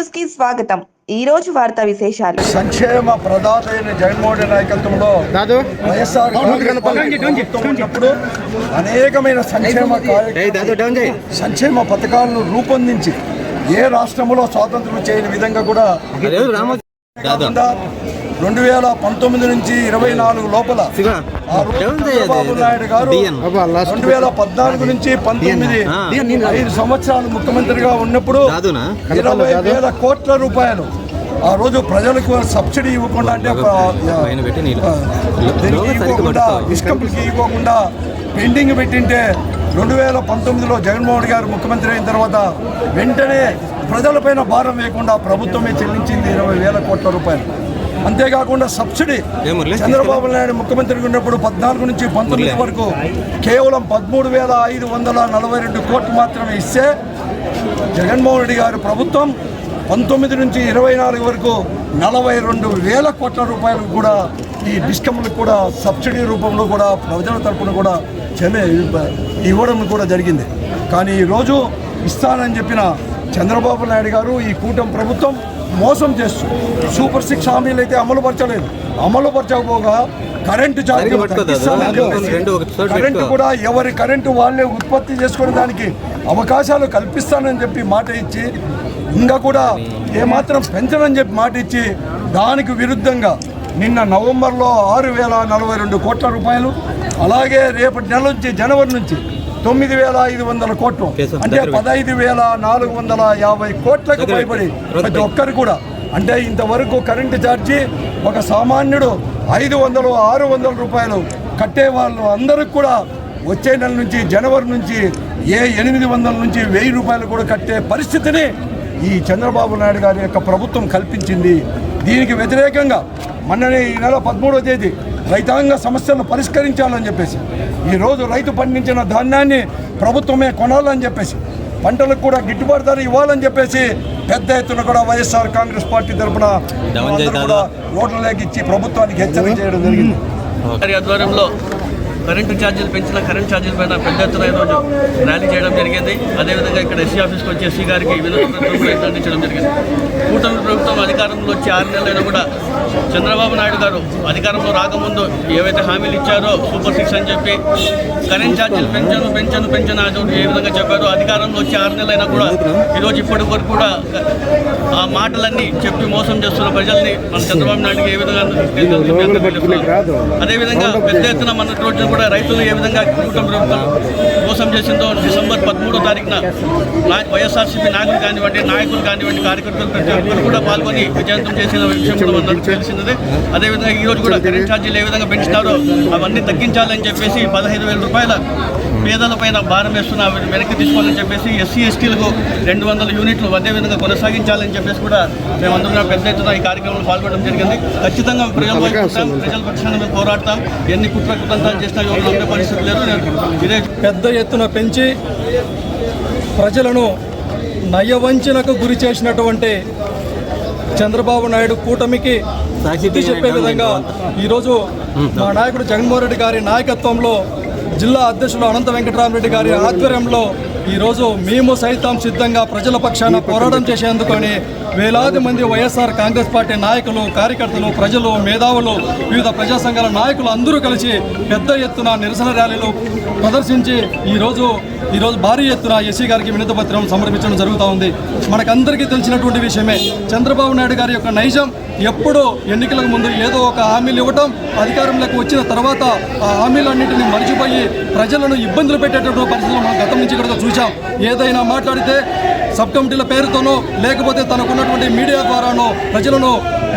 News కి స్వాగతం. ఈ రోజు వార్తా విశేషాలు. సంక్షేమ ప్రదాత అయిన జగన్మోహన్ రెడ్డి నాయకత్వంలో వైఎస్ఆర్ ఉన్నప్పుడు అనేకమైన సంక్షేమ పథకాలను రూపొందించి ఏ రాష్ట్రంలో స్వాతంత్రం చేయని విధంగా కూడా 2019 నుంచి 24 లోపల చంద్రబాబు నాయుడు గారు 2014 నుంచి 19 5 సంవత్సరాలు ముఖ్యమంత్రిగా ఉన్నప్పుడు 20,000 కోట్ల రూపాయలు ఆ రోజు ప్రజలకు సబ్సిడీ ఇవ్వకుండా అంటే ఇసుకలకి ఇవ్వకుండా పెండింగ్ పెట్టింటే 2019లో జగన్మోహన్ గారు ముఖ్యమంత్రి అయిన తర్వాత వెంటనే ప్రజలపైన భారం వేయకుండా ప్రభుత్వమే చెల్లించింది 20,000 కోట్ల రూపాయలు. అంతేకాకుండా సబ్సిడీ చంద్రబాబు నాయుడు ముఖ్యమంత్రిగా ఉన్నప్పుడు 14 నుంచి 19 వరకు కేవలం 13,542 కోట్లు మాత్రమే ఇస్తే జగన్మోహన్ రెడ్డి గారి ప్రభుత్వం 19 నుంచి 24 వరకు 42,000 కోట్ల రూపాయలు కూడా ఈ డిస్కమ్లకు కూడా సబ్సిడీ రూపంలో కూడా ప్రజల తరఫున కూడా ఇవ్వడం కూడా జరిగింది. కానీ ఈరోజు ఇస్తానని చెప్పిన చంద్రబాబు నాయుడు గారు ఈ కూటమి ప్రభుత్వం మోసం చేస్తూ సూపర్ 6 హామీలు అయితే అమలు పరచకపోగా కరెంటు ఛార్జీలు కరెంటు కూడా ఎవరి కరెంటు వాళ్ళే ఉత్పత్తి చేసుకునే దానికి అవకాశాలు కల్పిస్తానని చెప్పి మాట ఇచ్చి ఇంకా కూడా ఏమాత్రం పెంచనని చెప్పి మాట ఇచ్చి దానికి విరుద్ధంగా నిన్న నవంబర్లో 6,042 కోట్ల రూపాయలు, అలాగే రేపటి నెల నుంచి జనవరి నుంచి 9,500 కోట్లు అంటే 15,450 కోట్లకు పైబడి ప్రతి ఒక్కరు కూడా అంటే ఇంతవరకు కరెంటు ఛార్జీ ఒక సామాన్యుడు 500-600 రూపాయలు కట్టే వాళ్ళు అందరికి కూడా వచ్చే నెల నుంచి జనవరి నుంచి 800 నుంచి 1,000 రూపాయలు కూడా కట్టే పరిస్థితిని ఈ చంద్రబాబు నాయుడు గారి యొక్క ప్రభుత్వం కల్పించింది. దీనికి వ్యతిరేకంగా మొన్ననే ఈ నెల 13వ తేదీ రైతాంగ సమస్యలను పరిష్కరించాలని చెప్పేసి ఈరోజు రైతు పండించిన ధాన్యాన్ని ప్రభుత్వమే కొనాలని చెప్పేసి పంటలకు కూడా గిట్టుబాటు ధర ఇవ్వాలని చెప్పేసి పెద్ద ఎత్తున కూడా వైఎస్ఆర్ కాంగ్రెస్ పార్టీ తరఫున కూడా రోడ్లలోకి ఇచ్చి ప్రభుత్వానికి హెచ్చరిక చేయడం జరిగింది. ఆధ్వర్యంలో కరెంటు ఛార్జీలు పెంచిన కరెంట్ ఛార్జీల పైన పెద్ద ఎత్తున ఈరోజు ర్యాలీ చేయడం జరిగింది. అదేవిధంగా ఇక్కడ ఎస్సీ ఆఫీస్కి వచ్చి ఎస్సీ గారికి వినతి అందించడం జరిగింది. కూటమి ప్రభుత్వం అధికారంలో వచ్చి 6 నెలలైనా కూడా చంద్రబాబు నాయుడు గారు అధికారంలో రాకముందు ఏవైతే హామీలు ఇచ్చారో సూపర్ 6 అని చెప్పి కరెంట్ ఛార్జీలు పెంచను ఏ విధంగా చెప్పారో అధికారంలో వచ్చి 6 నెలలైనా కూడా ఈరోజు ఇప్పటి వరకు కూడా ఆ మాటలన్నీ చెప్పి మోసం చేస్తున్న ప్రజల్ని మన చంద్రబాబు నాయుడుకి ఏ విధంగా అదేవిధంగా పెద్ద ఎత్తున మన రోజు కూడా రైతులు ఏ విధంగా కూటమి ప్రభుత్వం మోసం చేసిందో డిసెంబర్ 13వ తారీఖున వైఎస్ఆర్సీపీ నాయకులు కానివ్వండి కార్యకర్తలు ప్రతి ఒక్కరు కూడా పాల్గొని విజయవంతం చేసిన విషయం కూడా మనకు తెలిసిందే. అదేవిధంగా ఈరోజు కూడా కరెంట్ ఛార్జీలు ఏ విధంగా పెంచుతారో అవన్నీ తగ్గించాలని చెప్పేసి 15,000 రూపాయల పేదలపైన భారం వేస్తున్న వెనక్కి తీసుకోవాలని చెప్పేసి ఎస్సీ ఎస్టీలకు 200 యూనిట్లు అదేవిధంగా కొనసాగించాలని చెప్పేసి కూడా మేమందరం పెద్ద ఎత్తున ఈ కార్యక్రమంలో పాల్గొనడం జరిగింది. ఖచ్చితంగా ప్రజల పక్షాన మేము పోరాడతాం. ఎన్ని కుట్రకుతంత్రాలు చేసినా నమ్మే పరిస్థితి లేదు. ఇదే పెద్ద ఎత్తున పెంచి ప్రజలను నయవంచనకు గురి చేసినటువంటి చంద్రబాబు నాయుడు కూటమికి బుద్ధి చెప్పే విధంగా ఈరోజు మా నాయకుడు జగన్మోహన్ రెడ్డి గారి నాయకత్వంలో జిల్లా అధ్యక్షులు అనంత వెంకటరామరెడ్డి గారి ఆధ్వర్యంలో ఈరోజు మేము సైతం సిద్ధంగా ప్రజల పక్షాన పోరాటం చేసేందుకని వేలాది మంది వైఎస్ఆర్ కాంగ్రెస్ పార్టీ నాయకులు, కార్యకర్తలు, ప్రజలు, మేధావులు, వివిధ ప్రజా సంఘాల నాయకులు అందరూ కలిసి పెద్ద ఎత్తున నిరసన ర్యాలీలు ప్రదర్శించి ఈరోజు భారీ ఎత్తున ఎస్సీ గారికి వినతి పత్రం సమర్పించడం జరుగుతూ ఉంది. మనకందరికీ తెలిసినటువంటి విషయమే చంద్రబాబు నాయుడు గారి యొక్క నైజం ఎప్పుడూ ఎన్నికలకు ముందు ఏదో ఒక హామీలు ఇవ్వటం, అధికారంలోకి వచ్చిన తర్వాత ఆ హామీలన్నింటినీ మర్చిపోయి ప్రజలను ఇబ్బందులు పెట్టేటటువంటి పరిస్థితులు మనం గతం నుంచి ఇక్కడ చూసాం. ఏదైనా మాట్లాడితే సబ్ కమిటీల పేరుతోనో లేకపోతే తనకున్నటువంటి మీడియా ద్వారానో ప్రజలను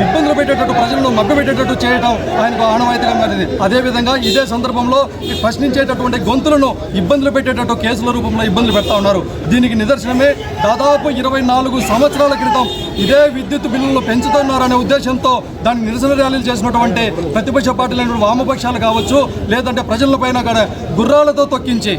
ఇబ్బందులు పెట్టేటట్టు, ప్రజలను మభ్యపెట్టేటట్టు చేయడం ఆయనకు ఆనవాయితీగా మారింది. అదేవిధంగా ఇదే సందర్భంలో ప్రశ్నించేటటువంటి గొంతులను ఇబ్బందులు పెట్టేటట్టు కేసుల రూపంలో ఇబ్బందులు పెడతా ఉన్నారు. దీనికి నిదర్శనమే దాదాపు 24 సంవత్సరాల క్రితం ఇదే విద్యుత్ బిల్లులను పెంచుతున్నారనే ఉద్దేశంతో దాన్ని నిరసన ర్యాలీలు చేసినటువంటి ప్రతిపక్ష పార్టీలైన వామపక్షాలు కావచ్చు, లేదంటే ప్రజలపైన కూడా గుర్రాలతో తొక్కించి